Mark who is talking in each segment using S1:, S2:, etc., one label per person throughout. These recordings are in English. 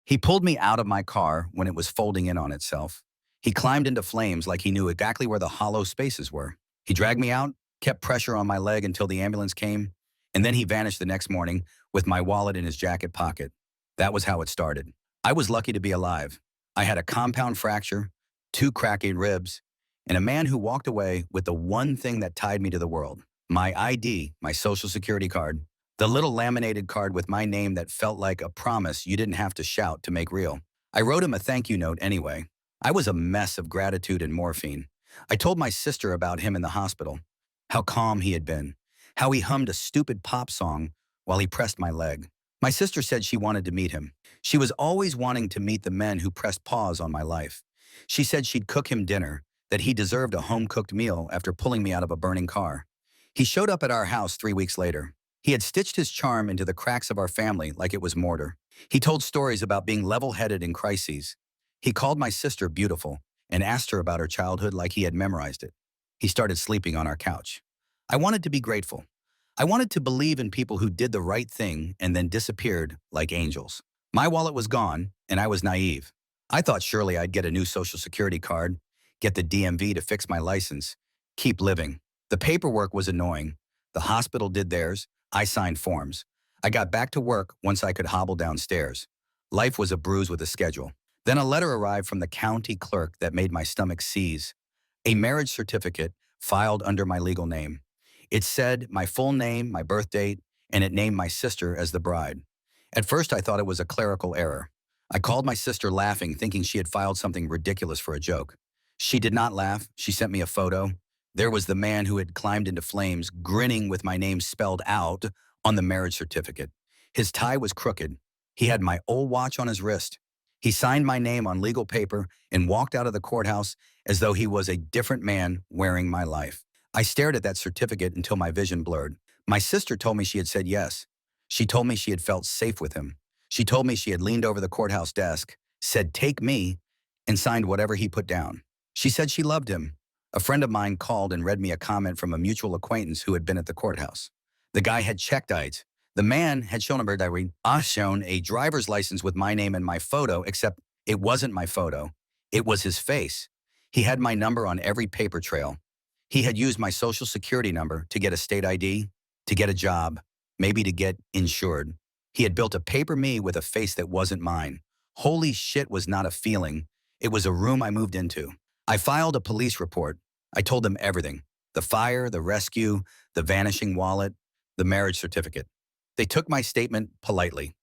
S1: He pulled me out of my car when it was folding in on itself. He climbed into flames like he knew exactly where the hollow spaces were. He dragged me out, kept pressure on my leg until the ambulance came, and then he vanished the next morning with my wallet in his jacket pocket. That was how it started. I was lucky to be alive. I had a compound fracture, two cracking ribs, and a man who walked away with the one thing that tied me to the world: my ID, my social security card. The little laminated card with my name that felt like a promise you didn't have to shout to make real. I wrote him a thank you note anyway. I was a mess of gratitude and morphine. I told my sister about him in the hospital, how calm he had been, how he hummed a stupid pop song while he pressed my leg. My sister said she wanted to meet him. She was always wanting to meet the men who pressed pause on my life. She said she'd cook him dinner, that he deserved a home-cooked meal after pulling me out of a burning car. He showed up at our house 3 weeks later. He had stitched his charm into the cracks of our family like it was mortar. He told stories about being level-headed in crises. He called my sister beautiful and asked her about her childhood like he had memorized it. He started sleeping on our couch. I wanted to be grateful. I wanted to believe in people who did the right thing and then disappeared like angels. My wallet was gone, and I was naive. I thought surely I'd get a new social security card, get the DMV to fix my license, keep living. The paperwork was annoying. The hospital did theirs. I signed forms. I got back to work once I could hobble downstairs. Life was a bruise with a schedule. Then a letter arrived from the county clerk that made my stomach seize. A marriage certificate filed under my legal name. It said my full name, my birth date, and it named my sister as the bride. At first, I thought it was a clerical error. I called my sister laughing, thinking she had filed something ridiculous for a joke. She did not laugh. She sent me a photo. There was the man who had climbed into flames, grinning with my name spelled out on the marriage certificate. His tie was crooked. He had my old watch on his wrist. He signed my name on legal paper and walked out of the courthouse as though he was a different man wearing my life. I stared at that certificate until my vision blurred. My sister told me she had said yes. She told me she had felt safe with him. She told me she had leaned over the courthouse desk, said, "Take me," and signed whatever he put down. She said she loved him. A friend of mine called and read me a comment from a mutual acquaintance who had been at the courthouse. The guy had checked IDs. The man had shown him shown a driver's license with my name and my photo, except it wasn't my photo. It was his face. He had my number on every paper trail. He had used my social security number to get a state ID, to get a job, maybe to get insured. He had built a paper me with a face that wasn't mine. Holy shit was not a feeling. It was a room I moved into. I filed a police report. I told them everything: the fire, the rescue, the vanishing wallet, the marriage certificate. They took my statement politely.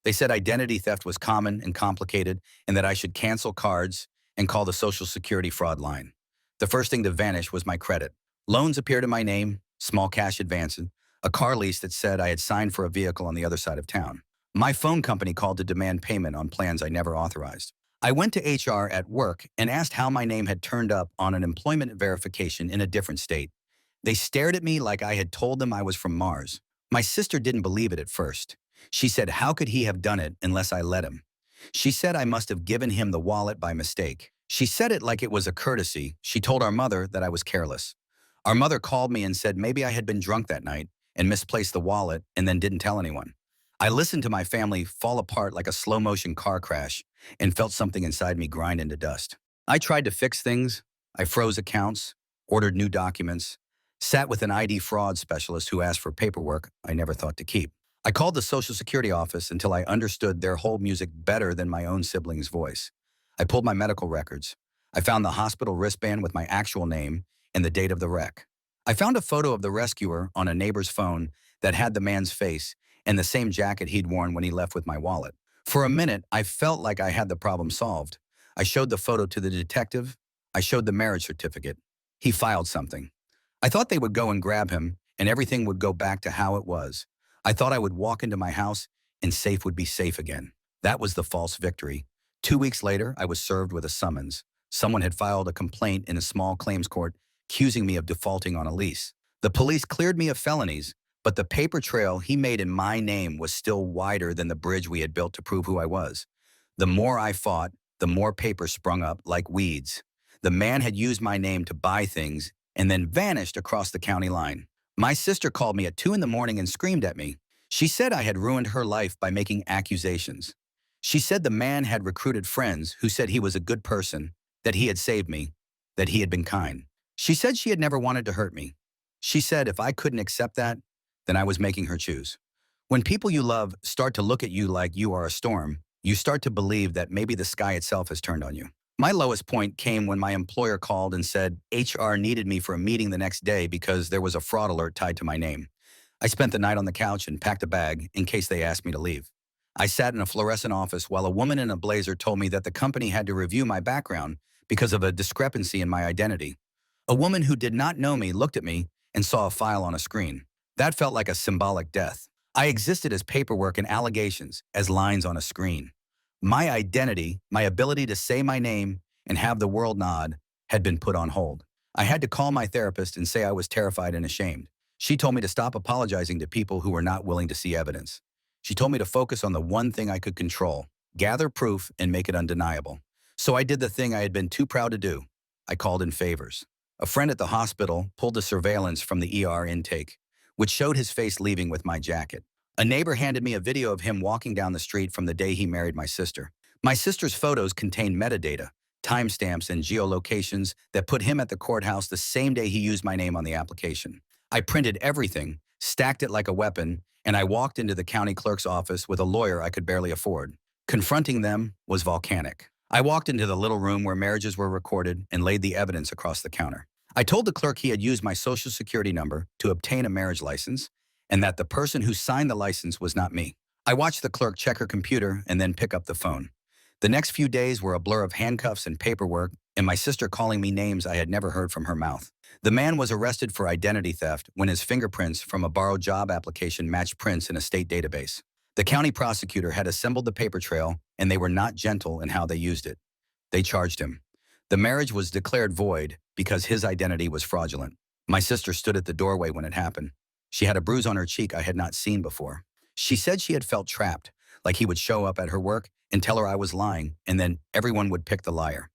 S1: They said identity theft was common and complicated and that I should cancel cards and call the Social Security fraud line. The first thing to vanish was my credit. Loans appeared in my name, small cash advances, a car lease that said I had signed for a vehicle on the other side of town. My phone company called to demand payment on plans I never authorized. I went to HR at work and asked how my name had turned up on an employment verification in a different state. They stared at me like I had told them I was from Mars. My sister didn't believe it at first. She said, how could he have done it unless I let him? She said I must have given him the wallet by mistake. She said it like it was a courtesy. She told our mother that I was careless. Our mother called me and said maybe I had been drunk that night and misplaced the wallet and then didn't tell anyone. I listened to my family fall apart like a slow-motion car crash and felt something inside me grind into dust. I tried to fix things. I froze accounts, ordered new documents, sat with an ID fraud specialist who asked for paperwork I never thought to keep. I called the Social Security office until I understood their whole music better than my own sibling's voice. I pulled my medical records. I found the hospital wristband with my actual name and the date of the wreck. I found a photo of the rescuer on a neighbor's phone that had the man's face and the same jacket he'd worn when he left with my wallet. For a minute, I felt like I had the problem solved. I showed the photo to the detective. I showed the marriage certificate. He filed something. I thought they would go and grab him, and everything would go back to how it was. I thought I would walk into my house, and safe would be safe again. That was the false victory. 2 weeks later, I was served with a summons. Someone had filed a complaint in a small claims court, accusing me of defaulting on a lease. The police cleared me of felonies, but the paper trail he made in my name was still wider than the bridge we had built to prove who I was. The more I fought, the more papers sprung up like weeds. The man had used my name to buy things and then vanished across the county line. My sister called me at 2 in the morning and screamed at me. She said I had ruined her life by making accusations. She said the man had recruited friends who said he was a good person, that he had saved me, that he had been kind. She said she had never wanted to hurt me. She said if I couldn't accept that, then I was making her choose. When people you love start to look at you like you are a storm, you start to believe that maybe the sky itself has turned on you. My lowest point came when my employer called and said HR needed me for a meeting the next day because there was a fraud alert tied to my name. I spent the night on the couch and packed a bag in case they asked me to leave. I sat in a fluorescent office while a woman in a blazer told me that the company had to review my background because of a discrepancy in my identity. A woman who did not know me looked at me and saw a file on a screen. That felt like a symbolic death. I existed as paperwork and allegations, as lines on a screen. My identity, my ability to say my name and have the world nod, had been put on hold. I had to call my therapist and say I was terrified and ashamed. She told me to stop apologizing to people who were not willing to see evidence. She told me to focus on the one thing I could control, gather proof and make it undeniable. So I did the thing I had been too proud to do. I called in favors. A friend at the hospital pulled the surveillance from the ER intake, which showed his face leaving with my jacket. A neighbor handed me a video of him walking down the street from the day he married my sister. My sister's photos contained metadata, timestamps, and geolocations that put him at the courthouse the same day he used my name on the application. I printed everything, stacked it like a weapon, and I walked into the county clerk's office with a lawyer I could barely afford. Confronting them was volcanic. I walked into the little room where marriages were recorded and laid the evidence across the counter. I told the clerk he had used my social security number to obtain a marriage license and that the person who signed the license was not me. I watched the clerk check her computer and then pick up the phone. The next few days were a blur of handcuffs and paperwork and my sister calling me names I had never heard from her mouth. The man was arrested for identity theft when his fingerprints from a borrowed job application matched prints in a state database. The county prosecutor had assembled the paper trail, and they were not gentle in how they used it. They charged him. The marriage was declared void because his identity was fraudulent. My sister stood at the doorway when it happened. She had a bruise on her cheek I had not seen before. She said she had felt trapped, like he would show up at her work and tell her I was lying, and then everyone would pick the liar.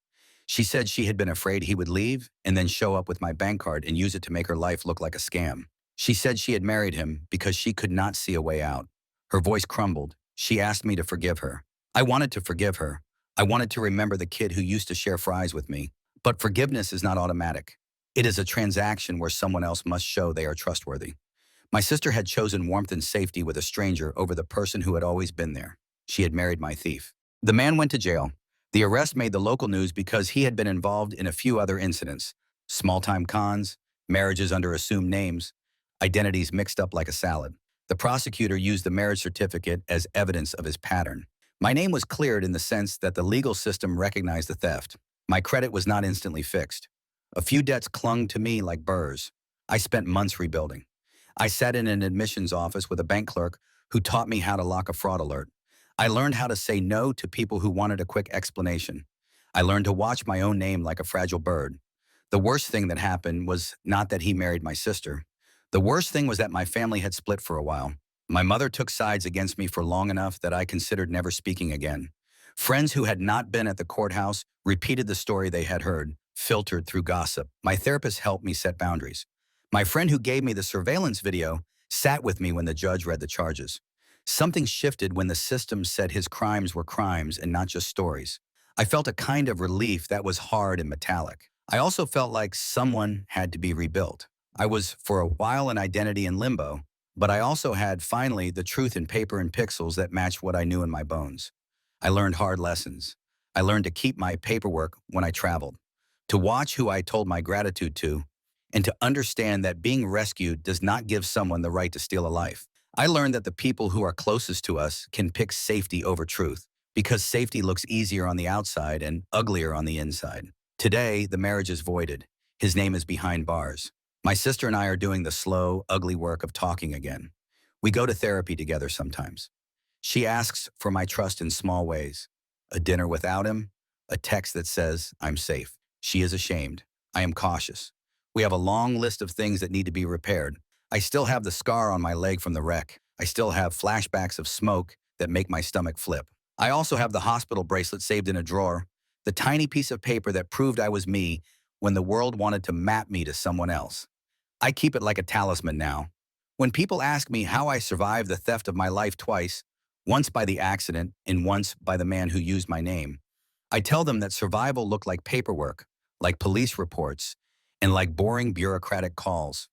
S1: She said she had been afraid he would leave and then show up with my bank card and use it to make her life look like a scam. She said she had married him because she could not see a way out. Her voice crumbled. She asked me to forgive her. I wanted to forgive her. I wanted to remember the kid who used to share fries with me. But forgiveness is not automatic. It is a transaction where someone else must show they are trustworthy. My sister had chosen warmth and safety with a stranger over the person who had always been there. She had married my thief. The man went to jail. The arrest made the local news because he had been involved in a few other incidents. Small-time cons, marriages under assumed names, identities mixed up like a salad. The prosecutor used the marriage certificate as evidence of his pattern. My name was cleared in the sense that the legal system recognized the theft. My credit was not instantly fixed. A few debts clung to me like burrs. I spent months rebuilding. I sat in an admissions office with a bank clerk who taught me how to lock a fraud alert. I learned how to say no to people who wanted a quick explanation. I learned to watch my own name like a fragile bird. The worst thing that happened was not that he married my sister. The worst thing was that my family had split for a while. My mother took sides against me for long enough that I considered never speaking again. Friends who had not been at the courthouse repeated the story they had heard, filtered through gossip. My therapist helped me set boundaries. My friend who gave me the surveillance video sat with me when the judge read the charges. Something shifted when the system said his crimes were crimes and not just stories. I felt a kind of relief that was hard and metallic. I also felt like someone had to be rebuilt. I was, for a while, an identity in limbo, but I also had, finally, the truth in paper and pixels that matched what I knew in my bones. I learned hard lessons. I learned to keep my paperwork when I traveled, to watch who I told my gratitude to, and to understand that being rescued does not give someone the right to steal a life. I learned that the people who are closest to us can pick safety over truth, because safety looks easier on the outside and uglier on the inside. Today, the marriage is voided. His name is behind bars. My sister and I are doing the slow, ugly work of talking again. We go to therapy together sometimes. She asks for my trust in small ways. A dinner without him, a text that says, I'm safe. She is ashamed. I am cautious. We have a long list of things that need to be repaired. I still have the scar on my leg from the wreck. I still have flashbacks of smoke that make my stomach flip. I also have the hospital bracelet saved in a drawer, the tiny piece of paper that proved I was me when the world wanted to map me to someone else. I keep it like a talisman now. When people ask me how I survived the theft of my life twice, once by the accident and once by the man who used my name. I tell them that survival looked like paperwork, like police reports, and like boring bureaucratic calls.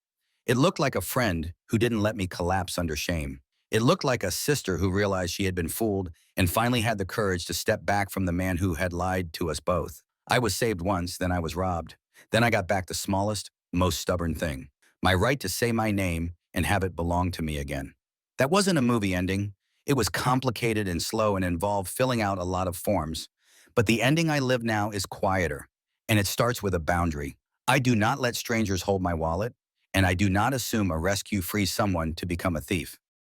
S1: It looked like a friend who didn't let me collapse under shame. It looked like a sister who realized she had been fooled and finally had the courage to step back from the man who had lied to us both. I was saved once, then I was robbed. Then I got back the smallest, most stubborn thing: my right to say my name and have it belong to me again. That wasn't a movie ending. It was complicated and slow and involved filling out a lot of forms. But the ending I live now is quieter, and it starts with a boundary. I do not let strangers hold my wallet, and I do not assume a rescue frees someone to become a thief.